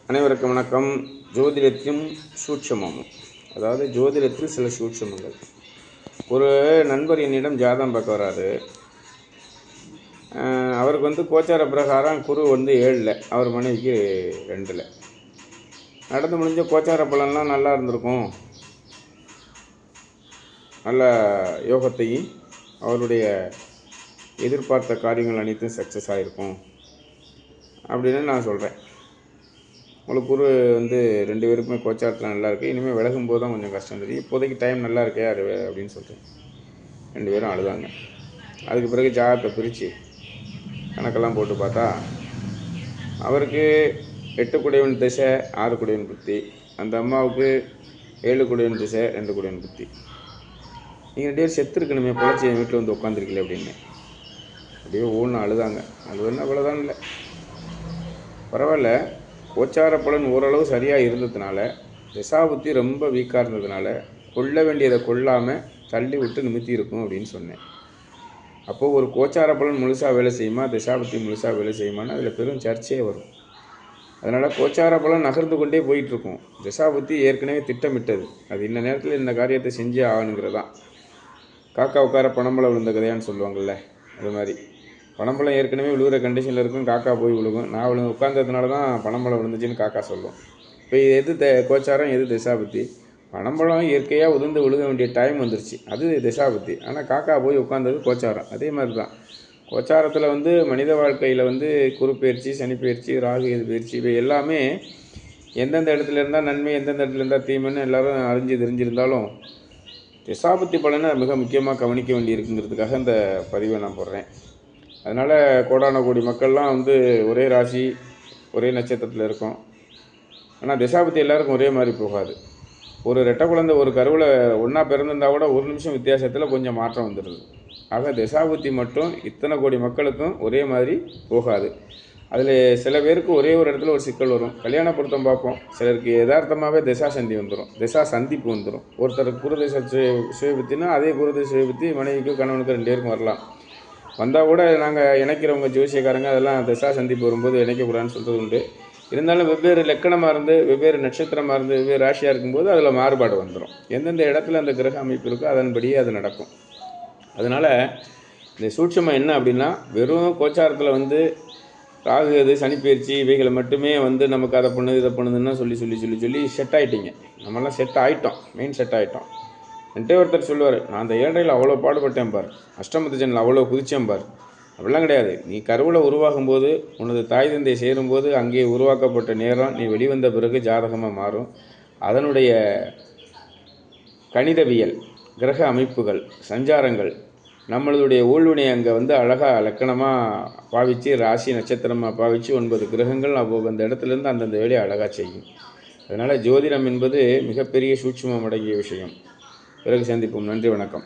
அனைவருக்கும் வணக்கம். ஜோதிடத்தின் சூட்சமமும், அதாவது ஜோதிடத்தில் சில சூட்சமங்கள். ஒரு நண்பர் என்னிடம் ஜாதகம் பார்க்க வராரு. அவருக்கு கோச்சார பிரகாரம் குரு 7ல், அவர் மனைவிக்கு 2ல். நடந்து முடிஞ்ச கோச்சார பலன்லாம் நல்லா இருந்திருக்கும், நல்ல யோகத்தையும் அவருடைய எதிர்பார்த்த காரியங்கள் அனைத்தும் சக்ஸஸ் ஆகிருக்கும் அப்படின்னு நான் சொல்கிறேன். உங்களுக்கு குரு 2 பேருக்குமே கோச்சாரத்தில் நல்லா இருக்குது. இனிமேல் விலகும்போது தான் கொஞ்சம் கஷ்டம் தெரியும். இப்போதைக்கு டைம் நல்லா இருக்கே அது அப்படின்னு சொல்கிறேன். 2 பேரும் அழுதாங்க. அதுக்கு பிறகு ஜாதகத்தை பிரித்து கணக்கெல்லாம் போட்டு பார்த்தா அவருக்கு 8 குடையவன் திசை 6 குடையவன் புத்தி, அந்த அம்மாவுக்கு 7 குடையவன் திசை 2 குடையவன் புத்தி. நீங்கள் 2 பேர் செத்து இருக்கணுமே, பொழைச்சி என் வீட்டில் உட்காந்துருக்கல அப்படின்னு அப்படியே ஓன்னு அழுதாங்க. அழுதுன்னா அவ்வளோதான், இல்லை பரவாயில்ல. கோச்சார பலன் ஓரளவு சரியாக இருந்ததுனால, திசாபுத்தி ரொம்ப வீக்காக இருந்ததுனால கொள்ள வேண்டியதை கொள்ளாமல் தள்ளி விட்டு நிமித்தி இருக்கும் அப்படின்னு சொன்னேன். அப்போது ஒரு கோச்சார பலன் முழுசாக வேலை செய்யுமா, திசாபுத்தி முழுசாக வேலை செய்யுமான்னு அதில் பெரும் சர்ச்சையே வரும். அதனால் கோச்சார பலன் நகர்ந்து கொண்டே போயிட்டுருக்கும். திசாபுத்தி ஏற்கனவே திட்டமிட்டது, அது இந்த நேரத்தில் இந்த காரியத்தை செஞ்சே ஆகணுங்கிறதான். காக்கா உட்கார பணம்பளம் விழுந்த கதையான்னு சொல்லுவாங்கள்ல, அது மாதிரி பணம்பழம் ஏற்கனவே விழுகிற கண்டிஷனில் இருக்கும், காக்கா போய் விழுகும். நான் உட்கார்ந்ததுனால தான் பணம்பழம் விழுந்துச்சுன்னு காக்கா சொல்லும். இப்போ எது கோச்சாரம், எது திசாபுத்தி? பணம்பழம் இயற்கையாக உதிர்ந்து விழுக வேண்டிய டைம் வந்துருச்சு, அது திசாபுத்தி. ஆனால் காக்கா போய் உட்கார்ந்தது கோச்சாரம். அதே மாதிரி தான் கோச்சாரத்தில் மனித வாழ்க்கையில் குரு பயிற்சி, சனி பயிற்சி, ராகு எது பயிற்சி, இவை எல்லாமே எந்தெந்த இடத்துல இருந்தால் நன்மை, எந்தெந்த இடத்துல இருந்தால் தீமைன்னு எல்லோரும் அறிஞ்சு தெரிஞ்சிருந்தாலும் திசாபுத்தி பலனை மிக முக்கியமாக கவனிக்க வேண்டியிருக்குங்கிறதுக்காக இந்த பதிவை நான் போடுறேன். அதனால் கோடான கோடி மக்கள்லாம் ஒரே ராசி, ஒரே நட்சத்திரத்தில் இருக்கும். ஆனால் திசாபுத்தி எல்லாருக்கும் ஒரே மாதிரி போகாது. ஒரு ரெட்டை குழந்தை ஒரு கருவில் ஒன்றா பிறந்திருந்தால் கூட 1 நிமிஷம் வித்தியாசத்தில் கொஞ்சம் மாற்றம் வந்துடுது. ஆக திசாபுத்தி மட்டும் இத்தனை கோடி மக்களுக்கும் ஒரே மாதிரி போகாது. அதில் சில பேருக்கு ஒரே ஒரு இடத்துல ஒரு சிக்கல் வரும். கல்யாண பொருத்தம் பார்ப்போம், சிலருக்கு யதார்த்தமாகவே திசா சந்தி வந்துடும், திசா சந்திப்பு வந்துடும். ஒருத்தருக்கு குருதிசை சுயபுத்தினா அதே குருதிசை சுயபுத்தி மனைவிக்கும் கணவனுக்கு 2 பேருக்கும் வரலாம். வந்தால் கூட நாங்கள் இணைக்கிறவங்க ஜோசியக்காரங்க அதெல்லாம் திசா சந்திப்பு வரும்போது இணைக்கக்கூடாதுன்னு சொல்கிறது உண்டு. இருந்தாலும் வெவ்வேறு லக்கணமாக இருந்து, வெவ்வேறு நட்சத்திரமாக இருந்து, வெவ்வேறு ராசியாக இருக்கும்போது அதில் மாறுபாடு வந்துடும். எந்தெந்த இடத்துல அந்த கிரக அமைப்பு இருக்கோ அதன்படியே அது நடக்கும். அதனால் இந்த சூட்சமாக என்ன அப்படின்னா, வெறும் கோச்சாரத்தில் ராகு அது சனிப்பயிற்சி இவைகளை மட்டுமே நமக்கு அதை பண்ணுது இதை பண்ணுதுன்னா சொல்லி செட் ஆகிட்டீங்க. நம்மளாம் செட் ஆகிட்டோம், மெயின் செட் ஆகிட்டோம். என்கிட்ட ஒருத்தர் சொல்லுவார், நான் அந்த 7ல் அவ்வளோ பாடுபட்டேன் பார், அஷ்டமத்து ஜனில் அவ்வளோ குதிச்சேன் பார். அப்படிலாம் கிடையாது. நீ கருவில் உருவாகும்போது, உனது தாய் தந்தை சேரும்போது அங்கே உருவாக்கப்பட்ட நேரம் நீ வெளிவந்த பிறகு ஜாதகமாக மாறும். அதனுடைய கணிதவியல், கிரக அமைப்புகள், சஞ்சாரங்கள், நம்மளுடைய ஊழ்வினை அங்கே அழகாக லக்கணமாக பாவித்து, ராசி நட்சத்திரமாக பாவித்து 9 கிரகங்கள் அப்போது அந்த இடத்துலேருந்து அந்தந்த வேலையை அழகாக செய்யும். அதனால் ஜோதிடம் என்பது மிகப்பெரிய சூட்சுமம் அடங்கிய விஷயம். பிறகு சந்திப்போம். நன்றி, வணக்கம்.